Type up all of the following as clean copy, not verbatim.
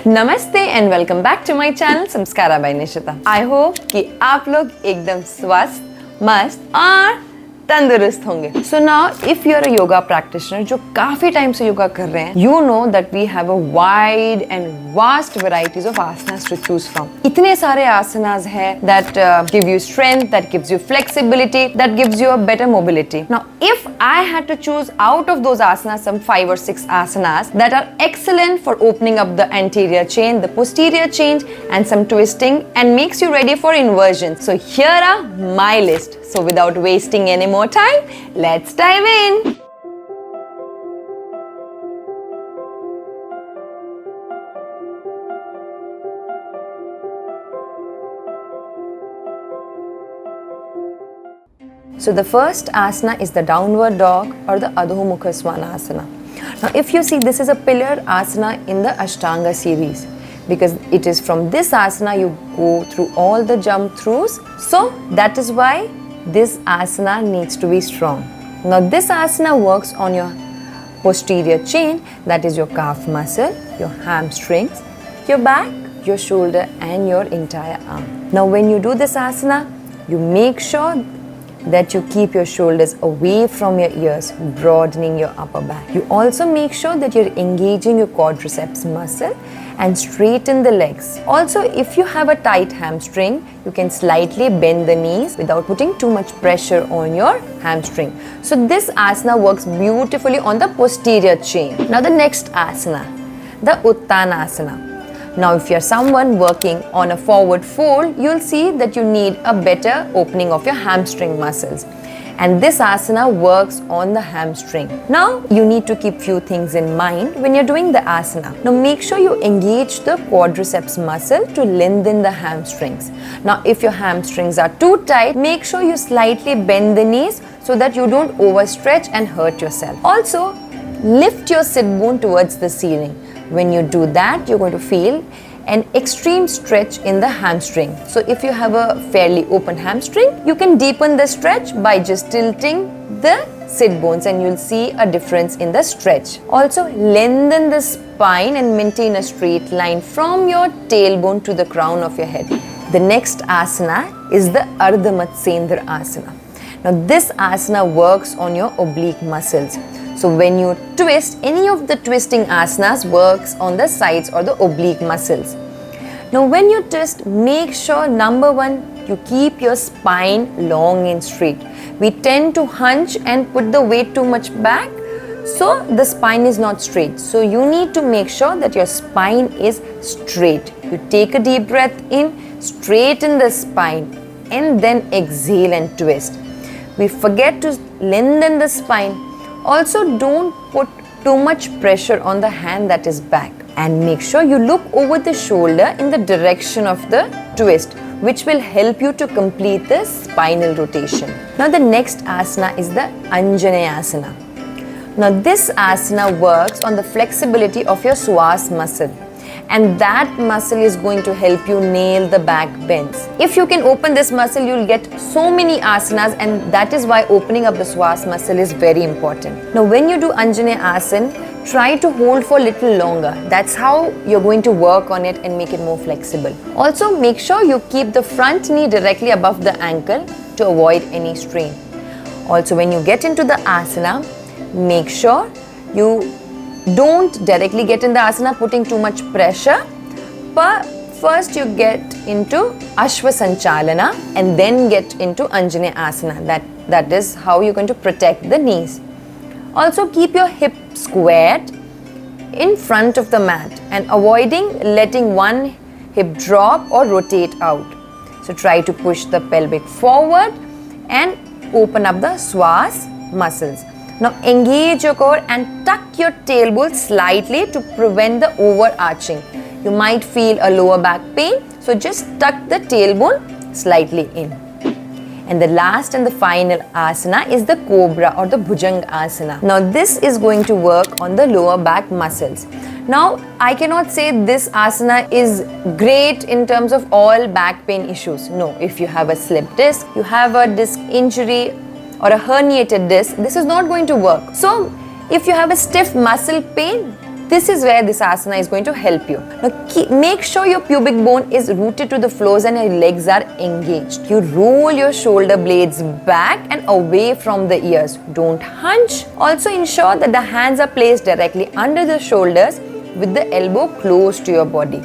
नमस्ते and welcome back to my channel Sanskara by Nishita. I hope कि आप लोग एकदम स्वस्थ, मस्त और तंदुरुस्त होंगे। So now if you are a yoga practitioner जो काफी टाइम से योगा कर रहे हैं, you know that we have a wide and vast varieties of asanas to choose from. इतने सारे आसनास है that give you strength, that gives you flexibility, that gives you a better mobility. Now if I had to choose out of those asanas some 5 or 6 asanas that are excellent for opening up the anterior chain, the posterior chain and some twisting and makes you ready for inversion. So here are my list. So without wasting any more time, let's dive in. So the first asana is the downward dog or the Adho Mukha Svanasana. Now if you see, this is a pillar asana in the Ashtanga series because it is from this asana you go through all the jump throughs. So that is why this asana needs to be strong. Now this asana works on your posterior chain, that is your calf muscle, your hamstrings, your back, your shoulder and your entire arm. Now when you do this asana, you make sure that you keep your shoulders away from your ears, broadening your upper back. You also make sure that you're engaging your quadriceps muscle and straighten the legs. Also, if you have a tight hamstring, you can slightly bend the knees without putting too much pressure on your hamstring. So this asana works beautifully on the posterior chain. Now the next asana, the Uttanasana. Now if you're someone working on a forward fold, you'll see that you need a better opening of your hamstring muscles. And this asana works on the hamstring. Now you need to keep few things in mind when you're doing the asana. Now make sure you engage the quadriceps muscle to lengthen the hamstrings. Now if your hamstrings are too tight, make sure you slightly bend the knees so that you don't overstretch and hurt yourself. Also, lift your sit bone towards the ceiling. When you do that, you're going to feel an extreme stretch in the hamstring. So if you have a fairly open hamstring, you can deepen the stretch by just tilting the sit bones and you'll see a difference in the stretch. Also, lengthen the spine and maintain a straight line from your tailbone to the crown of your head. The next asana is the Ardha Matsyendra Asana. Now this asana works on your oblique muscles. So when you twist, any of the twisting asanas works on the sides or the oblique muscles. Now when you twist, make sure number one, you keep your spine long and straight. We tend to hunch and put the weight too much back, so the spine is not straight. So you need to make sure that your spine is straight. You take a deep breath in, straighten the spine and then exhale and twist. We forget to lengthen the spine. Also, don't put too much pressure on the hand that is back and make sure you look over the shoulder in the direction of the twist, which will help you to complete the spinal rotation. Now the next asana is the Anjaneyasana. Now this asana works on the flexibility of your psoas muscle, and that muscle is going to help you nail the back bends. If you can open this muscle, you'll get so many asanas, and that is why opening up the psoas muscle is very important. Now when you do Anjaneyasana, try to hold for a little longer. That's how you're going to work on it and make it more flexible. Also make sure you keep the front knee directly above the ankle to avoid any strain. Also when you get into the asana, make sure you don't directly get in the asana putting too much pressure, but first you get into Ashwa Sanchalana and then get into Anjaneyasana. That is how you're going to protect the knees. Also keep your hip squared in front of the mat and avoiding letting one hip drop or rotate out. So try to push the pelvic forward and open up the psoas muscles. Now engage your core and tuck your tailbone slightly to prevent the overarching. You might feel a lower back pain, so just tuck the tailbone slightly in. And the last and the final asana is the Cobra or the Bhujanga Asana. Now this is going to work on the lower back muscles. Now I cannot say this asana is great in terms of all back pain issues. No, if you have a slip disc, you have a disc injury or a herniated disc, this is not going to work. So if you have a stiff muscle pain, this is where this asana is going to help you. Now make sure your pubic bone is rooted to the floors and your legs are engaged. You roll your shoulder blades back and away from the ears. Don't hunch. Also ensure that the hands are placed directly under the shoulders with the elbow close to your body.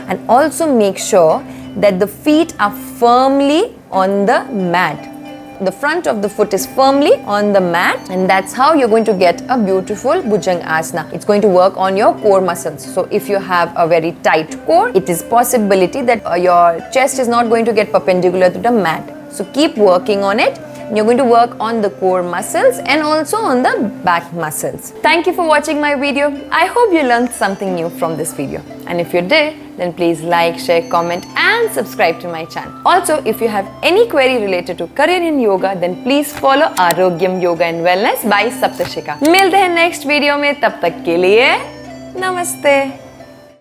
And also make sure that the feet are firmly on the mat. The front of the foot is firmly on the mat, and that's how you're going to get a beautiful Bhujanga asana. It's going to work on your core muscles. So if you have a very tight core, it is possibility that your chest is not going to get perpendicular to the mat. So keep working on it. You're going to work on the core muscles and also on the back muscles. Thank you for watching my video. I hope you learned something new from this video. And if you did, then please like, share, comment and subscribe to my channel. Also, if you have any query related to career in yoga, then please follow Arogyam Yoga and Wellness by Saptashika. मिलते हैं next video में, तब तक के लिए नमस्ते.